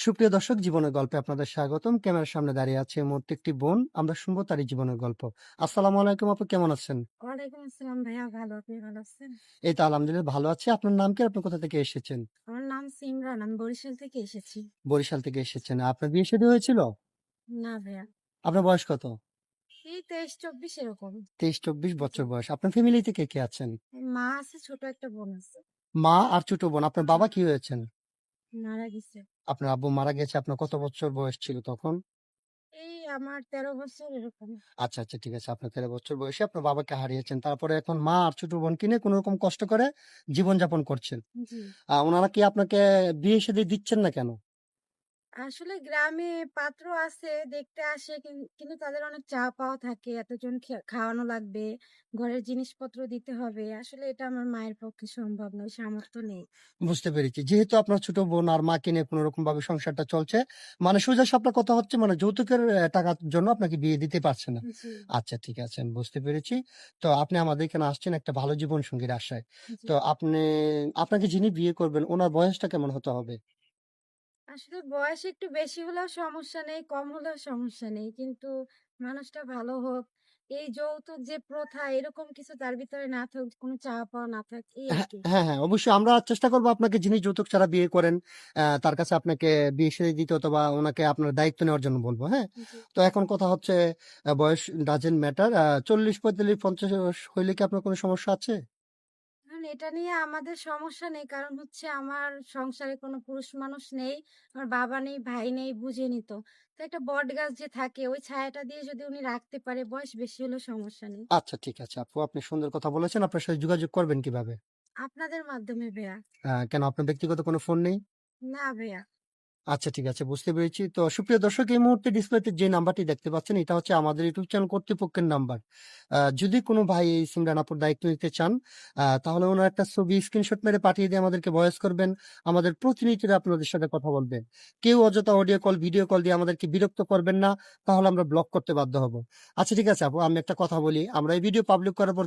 সুপ্রিয় দর্শক, জীবনের গল্পে আপনাদের স্বাগতম। ক্যামেরার সামনে দাঁড়িয়ে আছে এই মুহূর্তে একটি বোন। আমরা শুনবো তারই জীবনের গল্প। আসসালামু আলাইকুম আপু, কেমন আছেন? ওয়ালাইকুম আসসালাম ভাইয়া, ভালো। আপনি ভালো আছেন? এই তো আলহামদুলিল্লাহ ভালো আছি। আপনার নাম কি? আপনি কোথা থেকে এসেছেন? আমার নাম সিমরান, আমি বরিশাল থেকে এসেছি। বরিশাল থেকে এসেছেন। আপনার বিয়ে শাদী হয়েছিল? না ভাইয়া, আপনার বয়স কত? এই 23-24 এরকম। 23-24 জি। বছর বয়স। আপনার ফ্যামিলিতে কে আছেন? মা আছে, ছোট একটা বোন আছে। মা আর ছোট বোন। আপনার বাবা কি হয়েছেন? মারা গেছে। আপনার আব্বু মারা গেছে। আপনার কত বছর বয়স ছিল তখন? এই আমার 13 বছর এরকম। আচ্ছা, আচ্ছা, ঠিক আছে। আপনার 13 বছর বয়সে আপনার বাবাকে হারিয়েছেন। তারপরে এখন মা আর ছোট বোনকে নিয়ে কোনরকম কষ্ট করে জীবনযাপন করছেন। জি। উনারা কি আপনাকে বিয়ে শাদী দিচ্ছেন না কেন? আসলে গ্রামে পাত্র আছে, দেখতে আসে, কিন্তু তাদের অনেক চাওয়া পাওয়া থাকে। এতজন খাওয়ানো লাগবে, ঘরের জিনিসপত্র দিতে হবে। আসলে এটা আমার মায়ের পক্ষে সম্ভব নয়, সামর্থ্য নেই। বুঝতে পেরেছি। যেহেতু আপনার ছোট বোন আর মাকে নিয়ে কোনরকম ভাবে সংসারটা চলছে, মানে সোজা সাপটা কথা হচ্ছে, মানে যৌতুকের টাকার জন্য আপনাকে বিয়ে দিতে পারছে না। জি। আচ্ছা, ঠিক আছে, আমি বুঝতে পেরেছি। তো আপনি আমাদের এখানে আসছেন একটা ভালো জীবনসঙ্গীর আশায়। জি। তো আপনাকে যিনি বিয়ে করবেন উনার বয়সটা কেমন হতে হবে? আসলে বয়স একটু বেশি হলেও সমস্যা নেই, কম হলেও সমস্যা নেই। কিন্তু মানুষটা ভালো হোক। এই যৌতুক যে প্রথা এরকম কিছু তার ভিতরে না থাক, কোনো চাওয়া পাওয়া না থাক, এই হ্যাঁ, আরকি। হ্যাঁ, হ্যাঁ, অবশ্যই আমরা চেষ্টা করব আপনাকে যিনি যৌতুক ছাড়া বিয়ে করেন, তার কাছে আপনাকে বিয়ে সেরে দিতে অথবা উনাকে আপনার দায়িত্ব নেওয়ার জন্য বলব, হ্যাঁ? জি। তো এখন কথা হচ্ছে বয়স ডাজন্ট ম্যাটার। ৪০, ৪৫, ৫০ হইলে কি আপনার কোনো সমস্যা আছে? এখন এটা নিয়ে আমাদের সমস্যা নেই। কারণ হচ্ছে আমার সংসারে কোনো পুরুষ মানুষ নেই। আমার বাবা নেই, ভাই নেই, বুঝেনই তো। তো একটা বটগাছ যে থাকে ওই ছায়াটা দিয়ে যদি উনি রাখতে পারে, বয়স বেশি হলেও সমস্যা নেই। আচ্ছা, ঠিক আছে আপু, আপনি সুন্দর কথা বলেছেন। আপনার সাথে যোগাযোগ করবেন কিভাবে? আপনাদের মাধ্যমে ভাইয়া। কেন আপনার ব্যক্তিগত কোনো ফোন নেই? না ভাইয়া। আচ্ছা, ঠিক আছে, বুঝতে পেরেছি। তো সুপ্রিয় দর্শক, এই মুহূর্তে ডিসপ্লেতে যে নাম্বারটি দেখতে পাচ্ছেন এটা হচ্ছে আমাদের ইউটিউব চ্যানেল কর্তৃপক্ষের নাম্বার। যদি কোনো ভাই এই সিমরান আপুর দায়িত্ব নিতে চান, তাহলে ওনার একটা ছবি স্ক্রিনশট মেরে পাঠিয়ে দিয়ে আমাদেরকে ভয়েস করবেন। আমাদের প্রতিনিধিরা আপনাদের সাথে কথা বলবে। কেউ অযথা অডিও কল, ভিডিও কল দিয়ে আমাদেরকে বিরক্ত করবেন না, তাহলে আমরা ব্লক করতে বাধ্য হব। আচ্ছা, ঠিক আছে আপু, আমি একটা কথা বলি। আমরা এই ভিডিও পাবলিক করার পর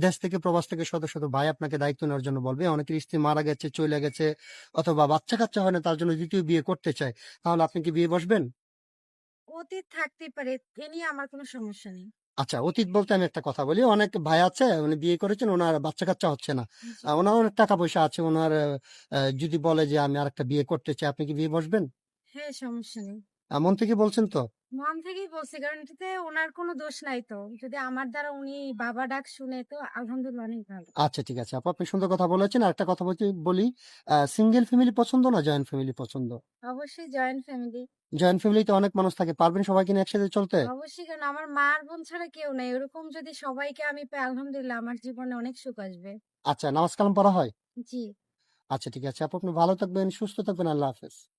দেশ থেকে প্রবাস থেকে শত, শত ভাই আপনাকে দায়িত্ব নেওয়ার জন্য বলবে। অনেকের স্ত্রী মারা গেছে, চইলা গেছে অথবা বাচ্চা-কাচ্চা হয় না, তার জন্য ২য় বিয়ে করতে চায়। তাহলে আপনি কি বিয়ে বসবেন? অতীত থাকতেই পারে, এ নিয়ে আমার কোনো সমস্যা নেই। আচ্ছা, অতীত বলতে আমি একটা কথা বলি। অনেক ভাই আছে, উনি বিয়ে করেছেন, উনার বাচ্চা-কাচ্চা হচ্ছে না। জি। উনার অনেক টাকা-পয়সা আছে। উনার যদি বলে যে আমি আরেকটা বিয়ে করতে চাই, আপনি কি বিয়ে বসবেন? হ্যাঁ, সমস্যা নেই। মন থেকে বলছেন তো? মন থেকেই বলছি, কারণ এটাতে উনার কোনো দোষ নাই তো। যদি আমার দ্বারা উনি বাবা ডাক শুনে তো আলহামদুলিল্লাহ অনেক ভালো। আচ্ছা, ঠিক আছে আপু, আপনি সুন্দর কথা বলেছেন। আরেকটা কথা বলি, সিঙ্গেল ফ্যামিলি পছন্দ না জয়েন্ট ফ্যামিলি পছন্দ? অবশ্যই জয়েন্ট ফ্যামিলি। জয়েন্ট ফ্যামিলিতে অনেক মানুষ থাকে। পারবেন সবাইকে নিয়ে একসাথে চলতে? অবশ্যই, কারণ আমার মা আর বোন ছাড়া কেউ নাই। ওরকম যদি সবাইকে আমি পাই, আলহামদুলিল্লাহ আমার জীবনে অনেক সুখ আসবে। আচ্ছা, নামাজ কালাম পড়া হয়? জি। আচ্ছা, ঠিক আছে আপু, আপনি ভালো থাকবেন, সুস্থ থাকবেন। আল্লাহ হাফেজ।